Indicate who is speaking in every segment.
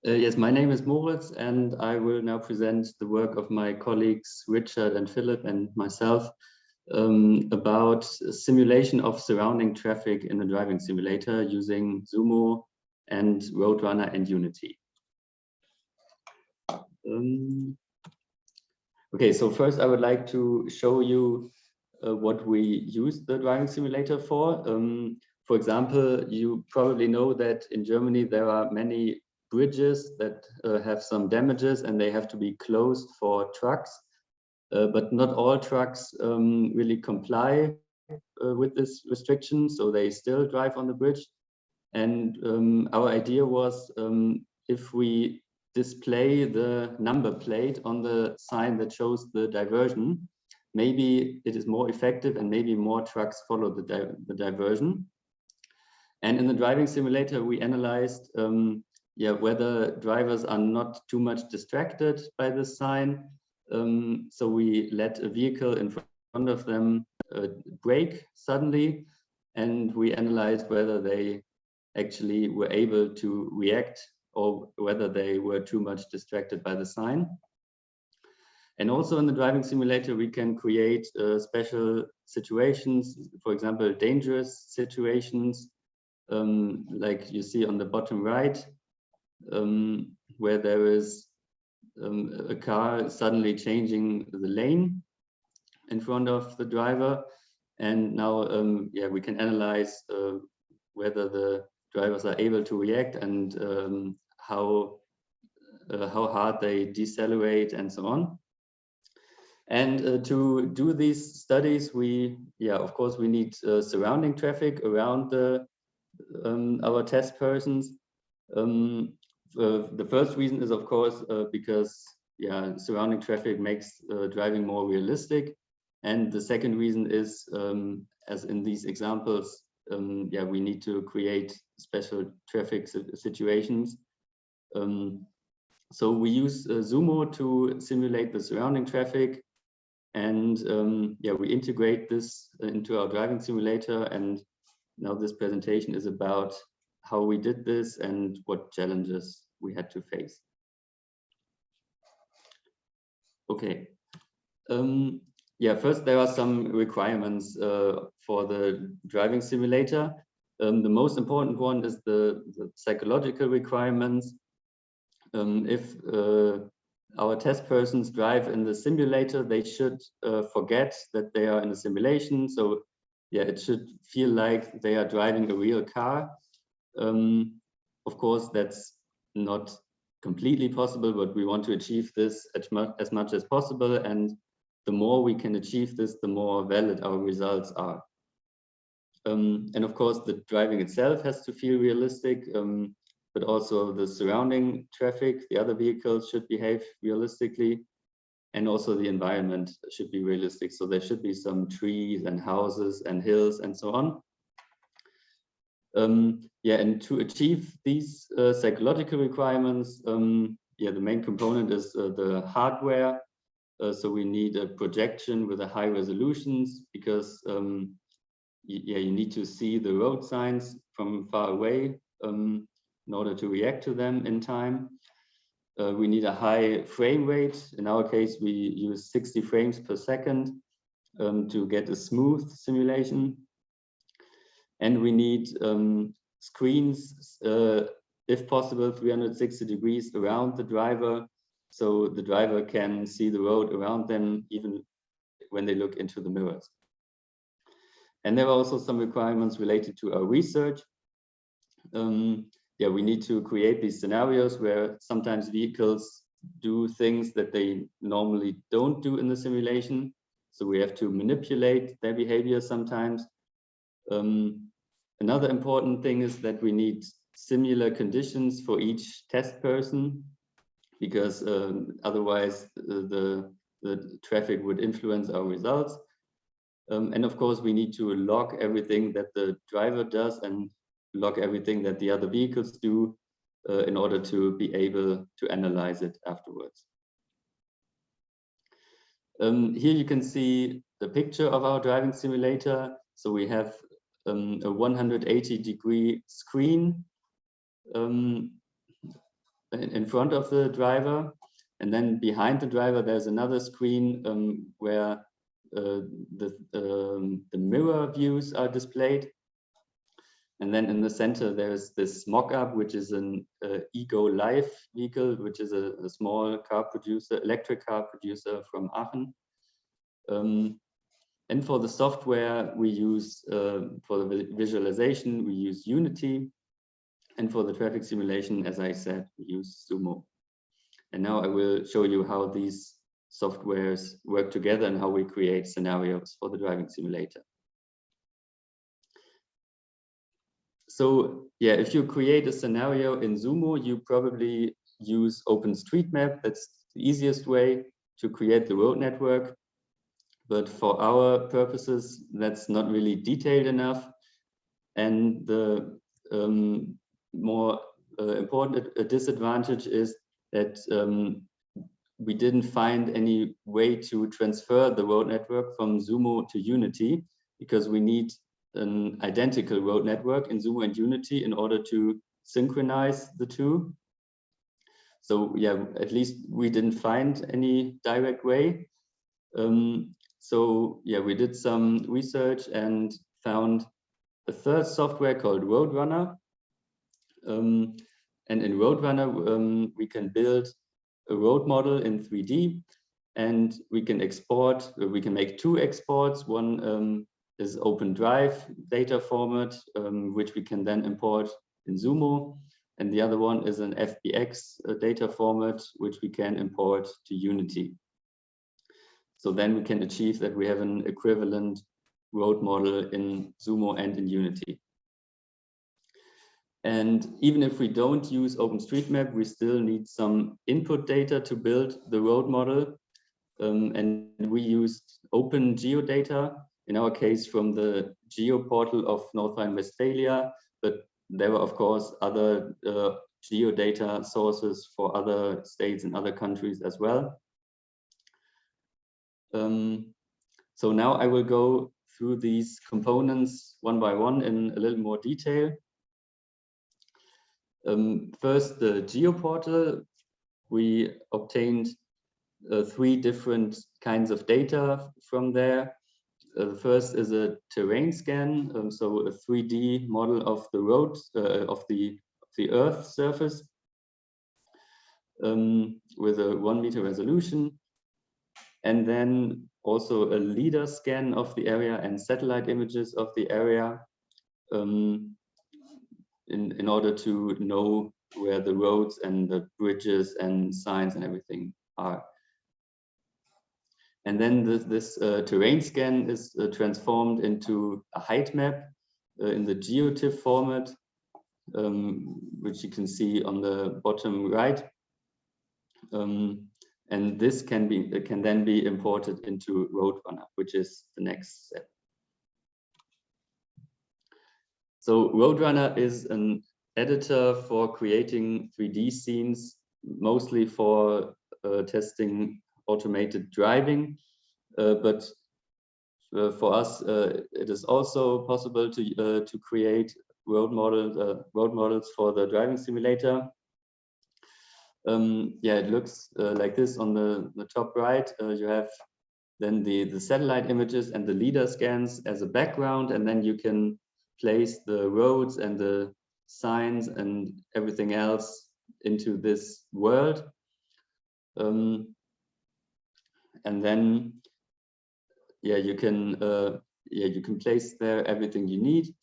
Speaker 1: Yes, my name is Moritz, and I will now present the work of my colleagues Richard and Philip and myself about simulation of surrounding traffic in a driving simulator using Sumo and RoadRunner and Unity. Okay, so first I would like to show you what we use the driving simulator for. For example, you probably know that in Germany there are many bridges that have some damages and they have to be closed for trucks, but not all trucks really comply with this restriction, so they still drive on the bridge. And our idea was if we display the number plate on the sign that shows the diversion, maybe it is more effective and maybe more trucks follow the diversion. And in the driving simulator, we analyzed whether drivers are not too much distracted by this sign. So we let a vehicle in front of them brake suddenly, and we analyzed whether they actually were able to react or whether they were too much distracted by the sign. And also in the driving simulator, we can create special situations, for example, dangerous situations, like you see on the bottom right, where there is a car suddenly changing the lane in front of the driver. And now, we can analyze whether the drivers are able to react and how hard they decelerate and so on. And to do these studies, of course, we need surrounding traffic around our test persons. The first reason is, of course, because surrounding traffic makes driving more realistic. And the second reason is, as in these examples, we need to create special traffic situations. So we use Sumo to simulate the surrounding traffic, and we integrate this into our driving simulator. And now this presentation is about how we did this and what challenges we had to face. Okay. First there are some requirements for the driving simulator. The most important one is the psychological requirements. If our test persons drive in the simulator, they should forget that they are in a simulation. So it should feel like they are driving a real car. Of course, that's not completely possible, but we want to achieve this as much as possible. And the more we can achieve this, the more valid our results are. And of course, the driving itself has to feel realistic, but also the surrounding traffic, the other vehicles should behave realistically, and also the environment should be realistic. So there should be some trees and houses and hills and so on. And to achieve these psychological requirements, the main component is the hardware. So we need a projection with a high resolutions because you need to see the road signs from far away in order to react to them in time. We need a high frame rate. In our case, we use 60 frames per second to get a smooth simulation. And we need screens, if possible, 360 degrees around the driver, so the driver can see the road around them even when they look into the mirrors. And there are also some requirements related to our research. We need to create these scenarios where sometimes vehicles do things that they normally don't do in the simulation. So we have to manipulate their behavior sometimes. Another important thing is that we need similar conditions for each test person, because otherwise the traffic would influence our results. And of course, we need to log everything that the driver does and log everything that the other vehicles do in order to be able to analyze it afterwards. Here you can see the picture of our driving simulator. So we have a 180-degree screen in front of the driver, and then behind the driver there's another screen where the mirror views are displayed. And then in the center there's this mock-up, which is an Ego Live vehicle, which is a small car producer, electric car producer from Aachen. And for the software we use, for the visualization, we use Unity. And for the traffic simulation, as I said, we use Sumo. And now I will show you how these softwares work together and how we create scenarios for the driving simulator. So yeah, if you create a scenario in Sumo, you probably use OpenStreetMap. That's the easiest way to create the road network. But for our purposes, that's not really detailed enough. And the more important disadvantage is that we didn't find any way to transfer the road network from Sumo to Unity, because we need an identical road network in Sumo and Unity in order to synchronize the two. So yeah, at least we didn't find any direct way. So yeah, we did some research and found a third software called RoadRunner. And in RoadRunner, we can build a road model in 3D, and we can export, we can make two exports. One is OpenDrive data format, which we can then import in Sumo. And the other one is an FBX data format, which we can import to Unity. So then we can achieve that we have an equivalent road model in Sumo and in Unity. And even if we don't use OpenStreetMap, we still need some input data to build the road model. And we used open geodata, in our case from the geo portal of North Rhine-Westphalia, but there were of course other geodata sources for other states and other countries as well. So now I will go through these components one by one in a little more detail. First, the geoportal. We obtained 3 different kinds of data from there. The first is a terrain scan, so a 3D model of the road, of the Earth surface, with a 1 meter resolution. And then also a LiDAR scan of the area and satellite images of the area, in order to know where the roads and the bridges and signs and everything are. And then this terrain scan is transformed into a height map in the GeoTIFF format, which you can see on the bottom right. And this can then be imported into RoadRunner, which is the next step. So RoadRunner is an editor for creating 3D scenes, mostly for testing automated driving, but for us it is also possible to create road models for the driving simulator. Yeah, it looks like this on the top right. You have then the satellite images and the LiDAR scans as a background, and then you can place the roads and the signs and everything else into this world. And then yeah, you can place there everything you need.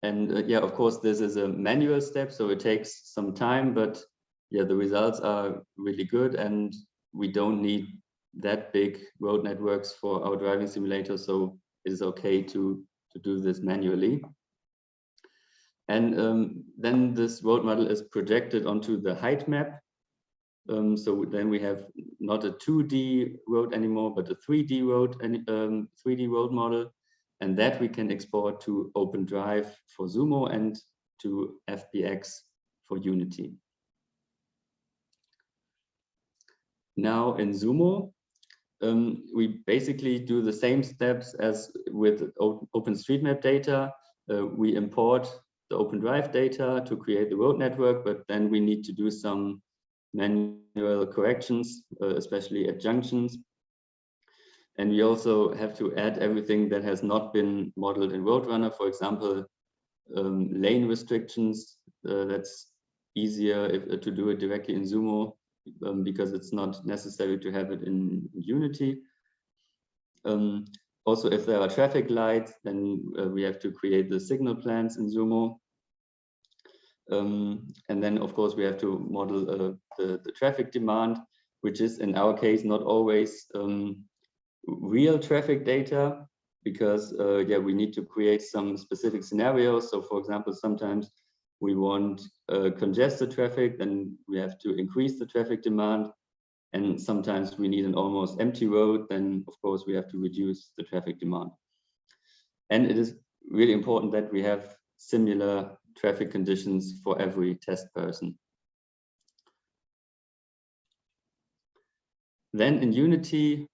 Speaker 1: And yeah, of course, this is a manual step, so it takes some time, but yeah, the results are really good, and we don't need that big road networks for our driving simulator, so it is okay to do this manually. And then this road model is projected onto the height map. So then we have not a 2D road anymore, but a 3D road model, and that we can export to OpenDrive for Sumo and to FBX for Unity. Now in Sumo, we basically do the same steps as with OpenStreetMap data. We import the Open Drive data to create the road network, but then we need to do some manual corrections, especially at junctions. And we also have to add everything that has not been modeled in RoadRunner, for example, lane restrictions. That's easier to do it directly in Sumo because it's not necessary to have it in Unity. Also, if there are traffic lights, then we have to create the signal plans in Sumo. And then, of course, we have to model the traffic demand, which is in our case not always real traffic data, because yeah, we need to create some specific scenarios. So, for example, sometimes we want congested traffic, then we have to increase the traffic demand. And sometimes we need an almost empty road, then of course we have to reduce the traffic demand. And it is really important that we have similar traffic conditions for every test person. Then in Unity,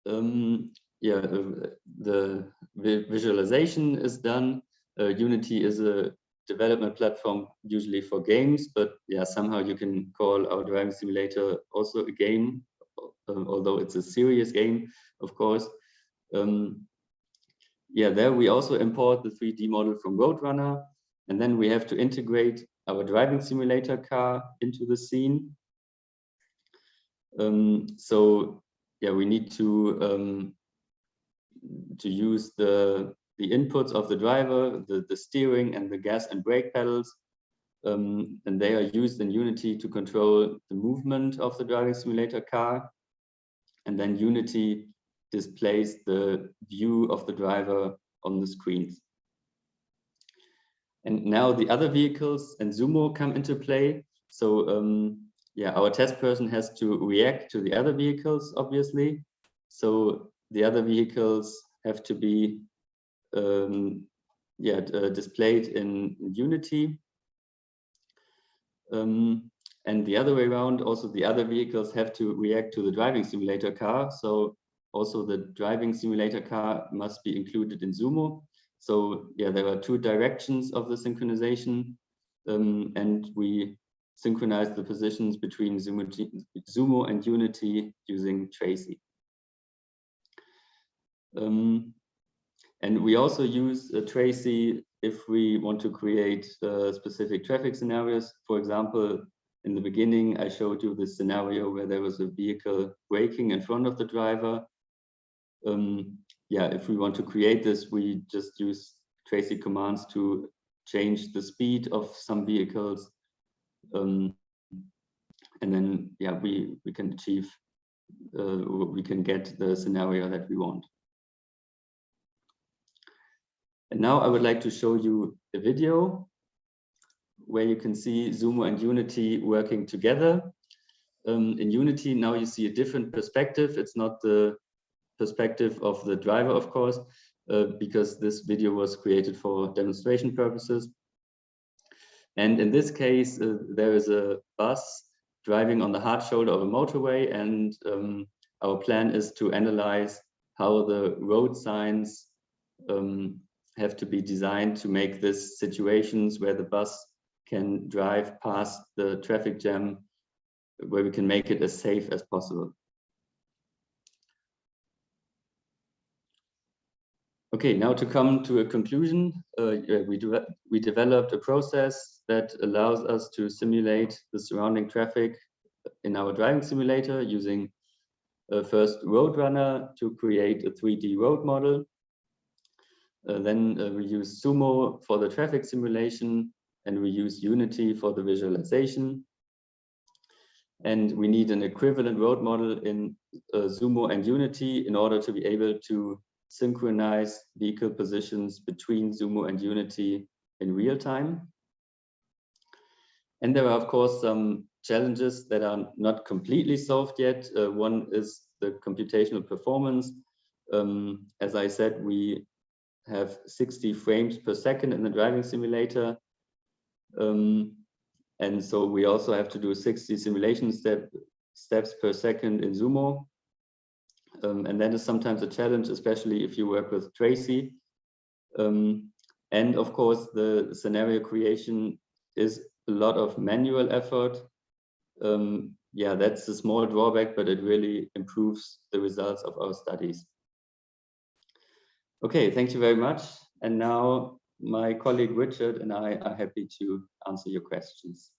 Speaker 1: yeah, the visualization is done. Unity is a development platform usually for games, but yeah, somehow you can call our driving simulator also a game, although it's a serious game, of course. Yeah, there we also import the 3D model from RoadRunner, and then we have to integrate our driving simulator car into the scene. So yeah, we need to use the inputs of the driver, the steering and the gas and brake pedals, and they are used in Unity to control the movement of the driving simulator car. And then Unity displays the view of the driver on the screens. And now the other vehicles and Sumo come into play. So yeah, our test person has to react to the other vehicles, obviously. So the other vehicles have to be yeah, displayed in Unity. And the other way around, also the other vehicles have to react to the driving simulator car. So also the driving simulator car must be included in Sumo. So yeah, there are two directions of the synchronization, and we synchronize the positions between Sumo and Unity using TraCI. And we also use TraCI if we want to create specific traffic scenarios. For example, in the beginning, I showed you this scenario where there was a vehicle braking in front of the driver. Yeah, if we want to create this, we just use TraCI commands to change the speed of some vehicles. And then, yeah, we can achieve, we can get the scenario that we want. And now I would like to show you a video where you can see Sumo and Unity working together. In Unity, now you see a different perspective. It's not the perspective of the driver, of course, because this video was created for demonstration purposes. And in this case, there is a bus driving on the hard shoulder of a motorway, and our plan is to analyze how the road signs have to be designed to make this situations where the bus can drive past the traffic jam, where we can make it as safe as possible. Okay, now to come to a conclusion, we developed a process that allows us to simulate the surrounding traffic in our driving simulator using first RoadRunner to create a 3D road model. Then we use Sumo for the traffic simulation, and we use Unity for the visualization. And we need an equivalent road model in Sumo and Unity in order to be able to synchronize vehicle positions between Sumo and Unity in real time. And there are, of course, some challenges that are not completely solved yet. One is the computational performance. As I said, we have 60 frames per second in the driving simulator. And so we also have to do 60 simulation steps per second in Sumo. And that is sometimes a challenge, especially if you work with TraCI. And And of course, the scenario creation is a lot of manual effort. Yeah, that's a small drawback, but it really improves the results of our studies. Okay, thank you very much. And now my colleague Richard and I are happy to answer your questions.